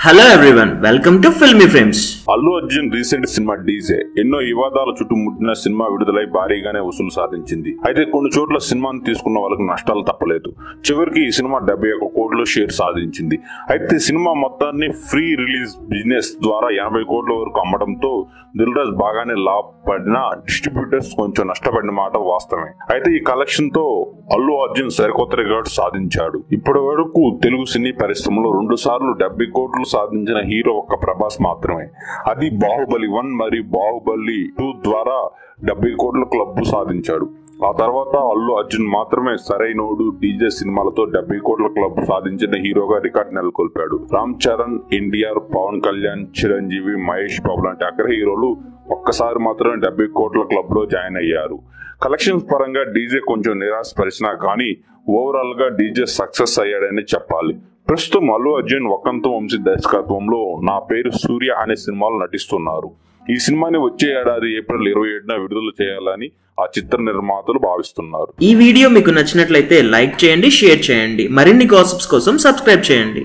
Hello everyone, welcome to Filmy Frames. Allu Arjun recent cinema DJ ఎన్నో వివాదాల చుట్టూ ముట్టిన సినిమా విడుదలై భారీగానే వసూలు సాధించింది. అయితే కొన్ని చోట్ల సినిమాను తీసుకున్న వాళ్ళకి నష్టాలు తప్పలేదు. చివరికి ఈ సినిమా 71 కోట్ల షేర్ సాధించింది. అయితే సినిమా మొత్తాన్ని ఫ్రీ రిలీజ్ బిజినెస్ ద్వారా 80 కోట్ల వరకు అమ్మడంతో దిల్ రాజు బాగానే లాభపడిన డిస్ట్రిబ్యూటర్స్ కొంచెం నష్టపడిన మాట వాస్తవమే. అయితే ఈ కలెక్షన్ తో అల్లు అర్జున్ సరికొత్త రికార్డు సాధించాడు. ఇప్పటి వరకు తెలుగు సినీ పరిశ్రమలో 2 సార్లు 70 కోట్లు సాధించిన హీరో ఒక్క ప్రభాస్ మాత్రమే. అది బాహుబలి 1 మరియు బాహుబలి 2 ద్వారా 70 కోట్ల క్లబ్ సాధించాడు. ఆ తర్వాత అల్లు అర్జున్ మాత్రమే సరైనోడు, డీజే సినిమాలతో 70 కోట్ల క్లబ్ సాధించిన హీరోగా రికార్డు నెలకొల్పాడు. రామ్ చరణ్, ఎన్టీఆర్, పవన్ కళ్యాణ్, చిరంజీవి, మహేష్ బాబు లాంటి అగ్ర హీరోలు ఒక్కసారి మాత్రమే 70 కోట్ల క్లబ్ లో జాయిన్ అయ్యారు. కలెక్షన్స్ పరంగా డీజే కొంచెం నిరాశపరిచినా కానీ ఓవరాల్ గా డీజే సక్సెస్ అయ్యాడని చెప్పాలి. ప్రస్తుతం అల్లు అర్జున్ వకంత వంశీ దర్శకత్వంలో నా పేరు సూర్య అనే సినిమాలో నటిస్తున్నారు. ఈ సినిమాని వచ్చే ఏడాది ఏప్రిల్ 27న విడుదల చేయాలని ఆ చిత్ర నిర్మాతలు భావిస్తున్నారు. ఈ వీడియో మీకు నచ్చినట్లయితే లైక్ చేయండి, షేర్ చేయండి. మరిన్ని గాసిప్స్ కోసం సబ్స్క్రైబ్ చేయండి.